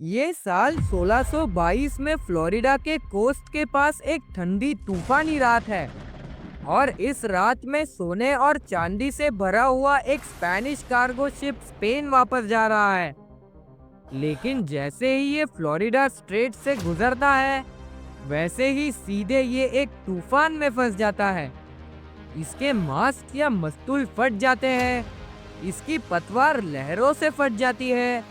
ये साल 1622 में फ्लोरिडा के कोस्ट के पास एक ठंडी तूफानी रात है और इस रात में सोने और चांदी से भरा हुआ एक स्पेनिश कार्गो शिप स्पेन वापस जा रहा है। लेकिन जैसे ही ये फ्लोरिडा स्ट्रेट से गुजरता है, वैसे ही सीधे ये एक तूफान में फंस जाता है। इसके मास्ट या मस्तूल फट जाते हैं, इसकी पतवार लहरों से फट जाती है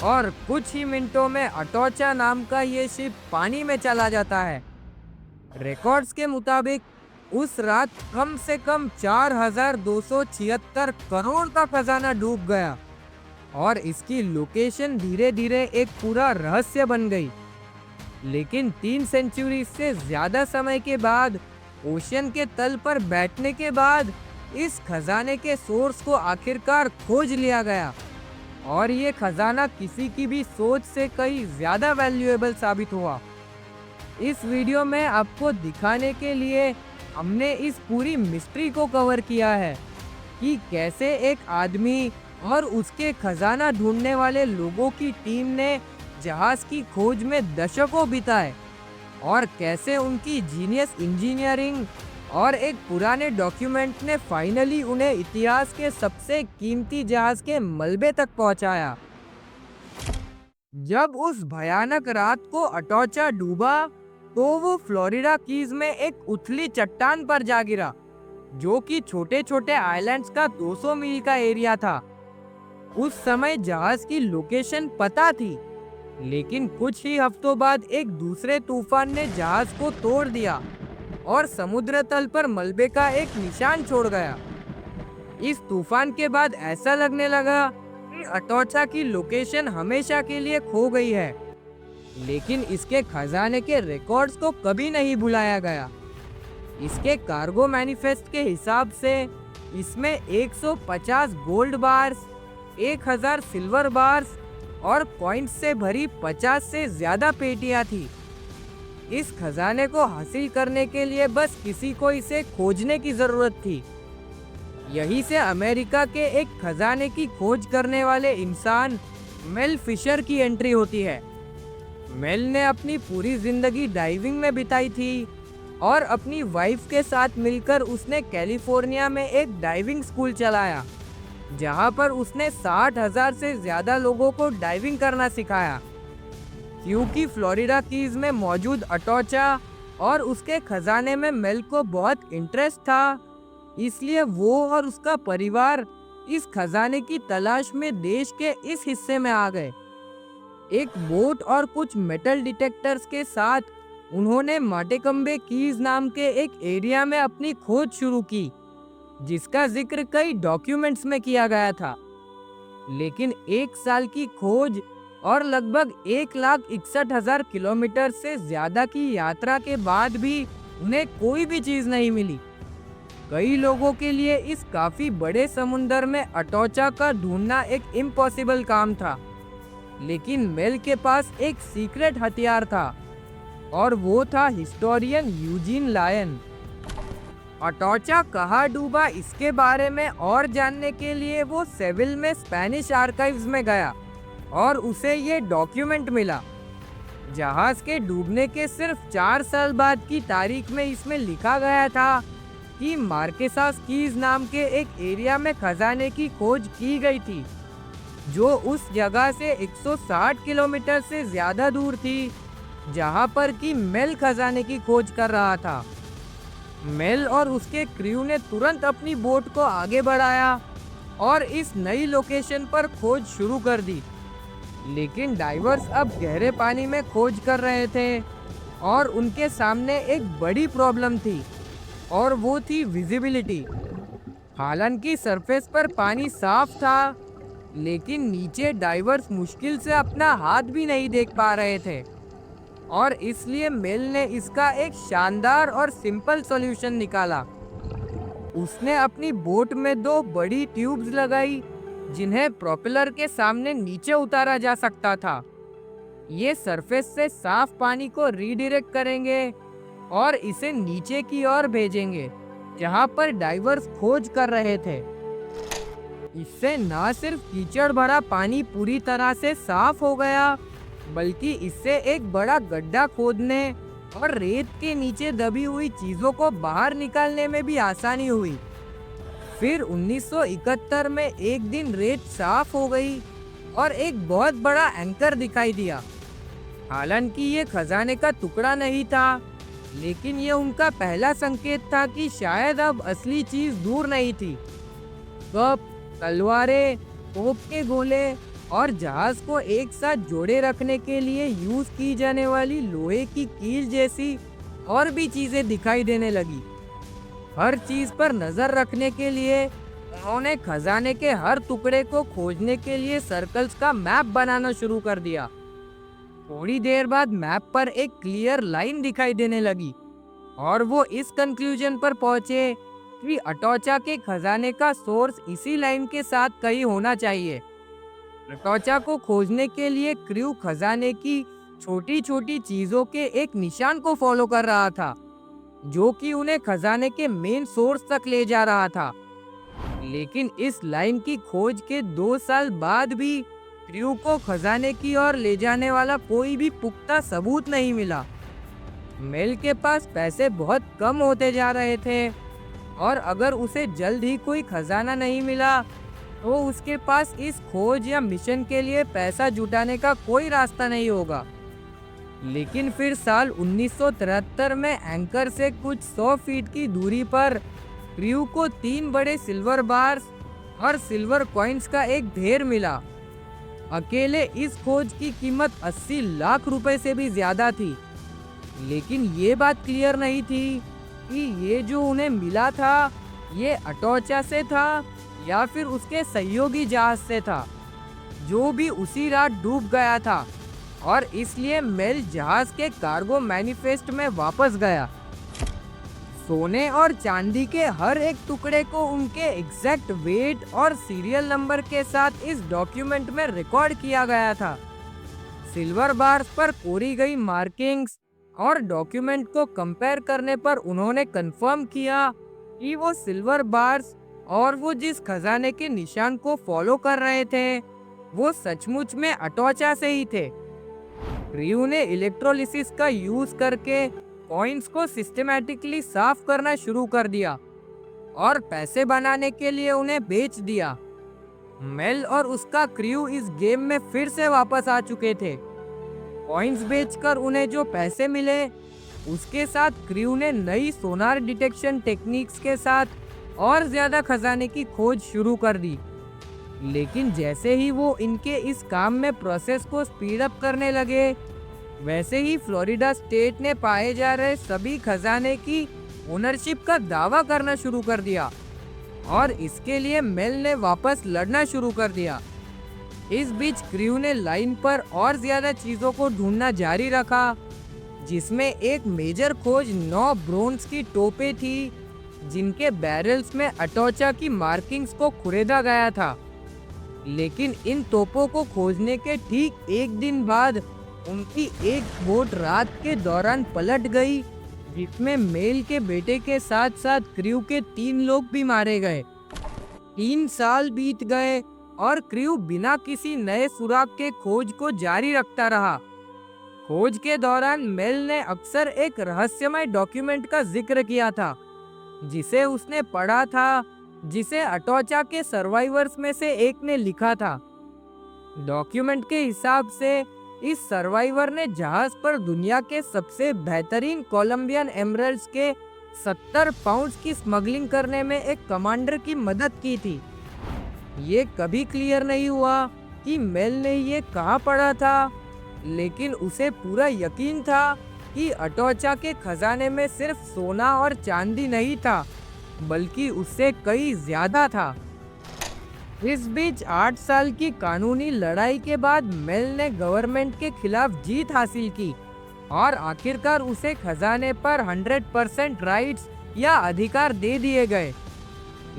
और कुछ ही मिनटों में अटोचा नाम का ये शिप पानी में चला जाता है। रिकॉर्ड्स के मुताबिक उस रात कम से कम 4,276 करोड़ का खजाना डूब गया और इसकी लोकेशन धीरे धीरे एक पूरा रहस्य बन गई। लेकिन 3 सेंचुरी से ज्यादा समय के बाद ओशियन के तल पर बैठने के बाद इस खजाने के सोर्स को आखिरकार खोज लिया गया और ये खजाना किसी की भी सोच से कहीं ज्यादा वैल्यूएबल साबित हुआ। इस वीडियो में आपको दिखाने के लिए हमने इस पूरी मिस्ट्री को कवर किया है कि कैसे एक आदमी और उसके खजाना ढूंढने वाले लोगों की टीम ने जहाज की खोज में दशकों बिताए और कैसे उनकी जीनियस इंजीनियरिंग और एक पुराने डॉक्यूमेंट ने फाइनली उन्हें इतिहास के सबसे कीमती जहाज के मलबे तक पहुंचाया। जब उस भयानक रात को अटोचा डूबा तो वो फ्लोरिडा कीज में एक उथली चट्टान पर जा गिरा, जो कि छोटे छोटे आइलैंड्स का 200 मील का एरिया था। उस समय जहाज की लोकेशन पता थी, लेकिन कुछ ही हफ्तों बाद एक दूसरे तूफान ने जहाज को तोड़ दिया और समुद्र तल पर मलबे का एक निशान छोड़ गया। इस तूफान के बाद ऐसा लगने लगा कि अटोचा की लोकेशन हमेशा के लिए खो गई है, लेकिन इसके खजाने के रिकॉर्ड्स को कभी नहीं भुलाया गया। इसके कार्गो मैनिफेस्ट के हिसाब से इसमें 150 गोल्ड बार्स, 1000 सिल्वर बार्स और कॉइन्स से भरी 50 से ज्यादा पेटियां थी। इस खजाने को हासिल करने के लिए बस किसी को इसे खोजने की जरूरत थी। यहीं से अमेरिका के एक खजाने की खोज करने वाले इंसान मेल फिशर की एंट्री होती है। मेल ने अपनी पूरी जिंदगी डाइविंग में बिताई थी और अपनी वाइफ के साथ मिलकर उसने कैलिफोर्निया में एक डाइविंग स्कूल चलाया, जहां पर उसने 60,000 से ज्यादा लोगों को डाइविंग करना सिखाया। क्योंकि फ्लोरिडा कीज में मौजूद अटोचा और उसके खजाने में मेल को बहुत इंटरेस्ट था, इसलिए वो और उसका परिवार इस खजाने की तलाश में देश के इस हिस्से में आ गए। एक बोट और कुछ मेटल डिटेक्टर्स के साथ उन्होंने माटेकम्बे कीज नाम के एक एरिया में अपनी खोज शुरू की, जिसका जिक्र कई डॉक्यूमेंट्स में किया गया था। लेकिन 1 साल की खोज और लगभग 1,61,000 किलोमीटर से ज्यादा की यात्रा के बाद भी उन्हें कोई भी चीज नहीं मिली। कई लोगों के लिए इस काफी बड़े समुंदर में अटोचा का ढूंढना एक इम्पॉसिबल काम था, लेकिन मेल के पास एक सीक्रेट हथियार था और वो था हिस्टोरियन यूजीन लायन। अटोचा कहाँ डूबा इसके बारे में और जानने के लिए वो सेविल में स्पेनिश आर्काइव्स में गया और उसे ये डॉक्यूमेंट मिला। जहाज के डूबने के सिर्फ 4 साल बाद की तारीख में इसमें लिखा गया था कि मार्केसास कीज नाम के एक एरिया में खजाने की खोज की गई थी, जो उस जगह से 160 किलोमीटर से ज्यादा दूर थी, जहां पर कि मेल खजाने की खोज कर रहा था। मेल और उसके क्रू ने तुरंत अपनी बोट को आगे बढ़ाया और इस नई लोकेशन पर खोज शुरू कर दी। लेकिन डाइवर्स अब गहरे पानी में खोज कर रहे थे और उनके सामने एक बड़ी प्रॉब्लम थी और वो थी विजिबिलिटी। हालांकि सरफेस पर पानी साफ था, लेकिन नीचे डाइवर्स मुश्किल से अपना हाथ भी नहीं देख पा रहे थे और इसलिए मेल ने इसका एक शानदार और सिंपल सॉल्यूशन निकाला। उसने अपनी बोट में 2 बड़ी ट्यूब्स लगाई, जिन्हें प्रोपेलर के सामने नीचे उतारा जा सकता था। ये सरफेस से साफ पानी को रीडायरेक्ट करेंगे और इसे नीचे की ओर भेजेंगे, जहां पर डाइवर्स खोज कर रहे थे। इससे न सिर्फ कीचड़ भरा पानी पूरी तरह से साफ हो गया, बल्कि इससे एक बड़ा गड्ढा खोदने और रेत के नीचे दबी हुई चीजों को बाहर निकालने में भी आसानी हुई। फिर 1971 में एक दिन रेत साफ हो गई और एक बहुत बड़ा एंकर दिखाई दिया। हालांकि ये खजाने का टुकड़ा नहीं था, लेकिन ये उनका पहला संकेत था कि शायद अब असली चीज दूर नहीं थी। कप, तलवारें, तोप के गोले और जहाज को एक साथ जोड़े रखने के लिए यूज की जाने वाली लोहे की कील जैसी और भी चीजें दिखाई देने लगी। हर चीज पर नजर रखने के लिए उन्होंने खजाने के हर टुकड़े को खोजने के लिए सर्कल्स का मैप बनाना शुरू कर दिया। थोड़ी देर बाद मैप पर एक क्लियर लाइन दिखाई देने लगी और वो इस कंक्लूजन पर पहुंचे कि अटोचा के खजाने का सोर्स इसी लाइन के साथ कहीं होना चाहिए। अटोचा को खोजने के लिए क्रू खजाने की छोटी छोटी चीजों के एक निशान को फॉलो कर रहा था, जो कि उन्हें खजाने के मेन सोर्स तक ले जा रहा था। लेकिन इस लाइन की खोज के 2 साल बाद भी क्रू को खजाने की ओर ले जाने वाला कोई भी पुख्ता सबूत नहीं मिला। मेल के पास पैसे बहुत कम होते जा रहे थे और अगर उसे जल्द ही कोई खजाना नहीं मिला तो उसके पास इस खोज या मिशन के लिए पैसा जुटाने का कोई रास्ता नहीं होगा। लेकिन फिर साल 1973 में एंकर से कुछ 100 फीट की दूरी पर क्रू को 3 बड़े सिल्वर बार्स और सिल्वर कॉइन्स का एक ढेर मिला। अकेले इस खोज की कीमत 80 लाख रुपए से भी ज्यादा थी। लेकिन ये बात क्लियर नहीं थी कि ये जो उन्हें मिला था ये अटोचा से था या फिर उसके सहयोगी जहाज से था, जो भी उसी रात डूब गया था और इसलिए मेल जहाज के कार्गो मैनिफेस्ट में वापस गया। सोने और चांदी के हर एक टुकड़े को उनके एग्जैक्ट वेट और सीरियल नंबर के साथ इस डॉक्यूमेंट में रिकॉर्ड किया गया था। सिल्वर बार्स पर कोरी गई मार्किंग्स और डॉक्यूमेंट को कंपेयर करने पर उन्होंने कंफर्म किया कि वो सिल्वर बार्स और वो जिस खजाने के निशान को फॉलो कर रहे थे वो सचमुच में अटोचा से ही थे। क्रू ने इलेक्ट्रोलिसिस का यूज करके कॉइन्स को सिस्टेमैटिकली साफ करना शुरू कर दिया और पैसे बनाने के लिए उन्हें बेच दिया। मेल और उसका क्रू इस गेम में फिर से वापस आ चुके थे। कॉइन्स बेचकर उन्हें जो पैसे मिले उसके साथ क्रू ने नई सोनार डिटेक्शन टेक्निक्स के साथ और ज्यादा खजाने की खोज शुरू कर दी। लेकिन जैसे ही वो इनके इस काम में प्रोसेस को स्पीड अप करने लगे, वैसे ही फ्लोरिडा स्टेट ने पाए जा रहे सभी खजाने की ओनरशिप का दावा करना शुरू कर दिया और इसके लिए मेल ने वापस लड़ना शुरू कर दिया। इस बीच क्रू ने लाइन पर और ज्यादा चीजों को ढूंढना जारी रखा, जिसमें एक मेजर खोज 9 ब्रोंज की टोपें थी जिनके बैरल्स में अटोचा की मार्किंग्स को खुरेदा गया था। लेकिन इन तोपों को खोजने के ठीक एक दिन बाद उनकी एक बोट रात के दौरान पलट गई, जिसमें मेल के बेटे के साथ साथ क्रू के 3 लोग भी मारे गए। 3 साल बीत गए और क्रू बिना किसी नए सुराग के खोज को जारी रखता रहा। खोज के दौरान मेल ने अक्सर एक रहस्यमय डॉक्यूमेंट का जिक्र किया था, जिसे उसने पढ़ा था, जिसे अटोचा के सर्वाइवर्स में से एक ने लिखा था। डॉक्यूमेंट के हिसाब से इस सर्वाइवर ने जहाज पर दुनिया के सबसे बेहतरीन कोलंबियन एमरल्ड्स के 70 पाउंड की स्मगलिंग करने में एक कमांडर की मदद की थी। ये कभी क्लियर नहीं हुआ कि मेल ने ये कहाँ पढ़ा था, लेकिन उसे पूरा यकीन था कि अटोचा के खजाने में सिर्फ सोना और चांदी नहीं था, बल्कि उससे कई ज्यादा था। इस बीच 8 साल की कानूनी लड़ाई के बाद मेल ने गवर्नमेंट के खिलाफ जीत हासिल की और आखिरकार उसे खजाने पर 100% राइट्स या अधिकार दे दिए गए।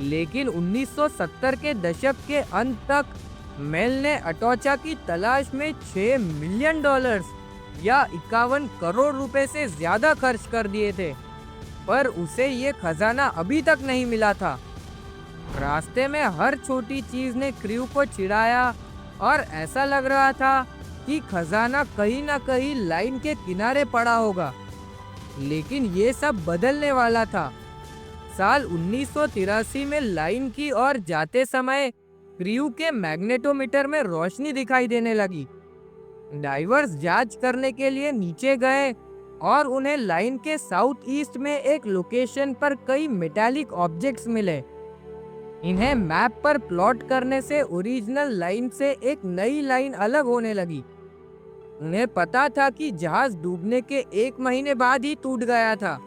लेकिन 1970 के दशक के अंत तक मेल ने अटोचा की तलाश में $6 मिलियन या 51 करोड़ रुपए से ज्यादा खर्च कर दिए थे, पर उसे ये खजाना अभी तक नहीं मिला था। रास्ते में हर छोटी चीज ने क्रू को चिढ़ाया और ऐसा लग रहा था कि खजाना कहीं ना कहीं लाइन के किनारे पड़ा होगा, लेकिन ये सब बदलने वाला था। साल 1983 में लाइन की ओर जाते समय क्रू के मैग्नेटोमीटर में रोशनी दिखाई देने लगी। डाइवर्स जांच करने के लिए नीचे गए और उन्हें लाइन के साउथ ईस्ट में एक लोकेशन पर कई मेटालिक ऑब्जेक्ट्स मिले। इन्हें मैप पर प्लॉट करने से ओरिजिनल लाइन से एक नई लाइन अलग होने लगी। उन्हें पता था कि जहाज डूबने के 1 महीने बाद ही टूट गया था,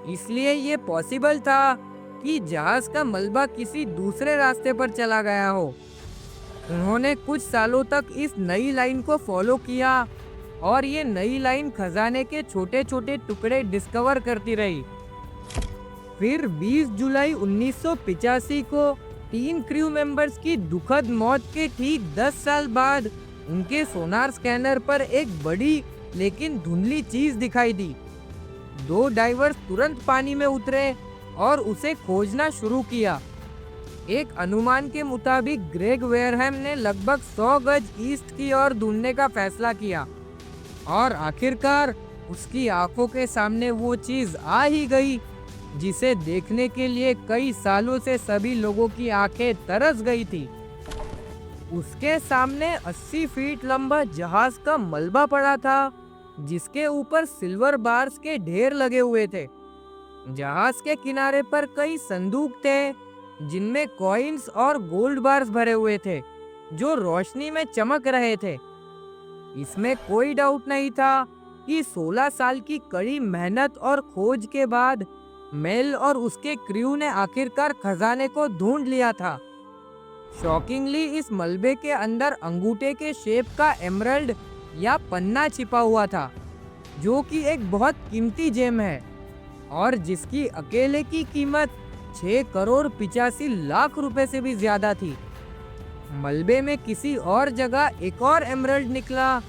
इसलिए ये पॉसिबल था कि जहाज का मलबा किसी दूसरे रास्ते पर चला गया हो। उन्होंने कुछ सालों तक इस नई लाइन को फॉलो किया और ये नई लाइन खजाने के छोटे छोटे टुकड़े डिस्कवर करती रही। फिर 20 जुलाई 1985 को 3 क्रू मेंबर्स की दुखद मौत के ठीक 10 साल बाद उनके सोनार स्कैनर पर एक बड़ी लेकिन धुंधली चीज दिखाई दी। 2 डाइवर्स तुरंत पानी में उतरे और उसे खोजना शुरू किया। एक अनुमान के मुताबिक ग्रेग वेयरहैम ने लगभग 100 गज ईस्ट की ओर ढूंढने का फैसला किया और आखिरकार उसकी आंखों के सामने वो चीज आ ही गई जिसे देखने के लिए कई सालों से सभी लोगों की आंखें तरस गई थी। उसके सामने 80 फीट लंबा जहाज का मलबा पड़ा था, जिसके ऊपर सिल्वर बार्स के ढेर लगे हुए थे। जहाज के किनारे पर कई संदूक थे जिनमें कॉइन्स और गोल्ड बार्स भरे हुए थे, जो रोशनी में चमक रहे थे। इसमें कोई डाउट नहीं था कि 16 साल की कड़ी मेहनत और खोज के बाद मेल और उसके क्रू ने आखिरकार खजाने को ढूंढ लिया था। शॉकिंगली इस मलबे के अंदर अंगूठे के शेप का एमरल्ड या पन्ना छिपा हुआ था, जो कि एक बहुत कीमती जेम है और जिसकी अकेले की कीमत 6 करोड़ 85 लाख रुपए से भी ज्यादा थी। मलबे में किसी और जगह एक और एमरल्ड निकला,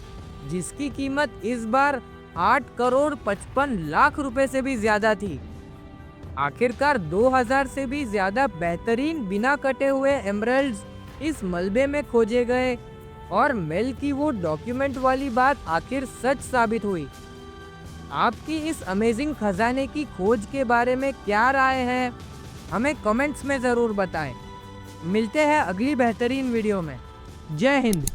जिसकी कीमत इस बार 8 करोड़ 55 लाख रुपए से भी ज्यादा थी। आखिरकार 2000 से भी ज्यादा बेहतरीन बिना कटे हुए एमरल्ड्स इस मलबे में खोजे गए और मेल की वो डॉक्यूमेंट वाली बात आखिर सच साबित हुई। आपकी इस अमेजिंग खजाने की खोज के बारे में क्या राय है, हमें कमेंट्स में ज़रूर बताएं। मिलते हैं अगली बेहतरीन वीडियो में। जय हिंद।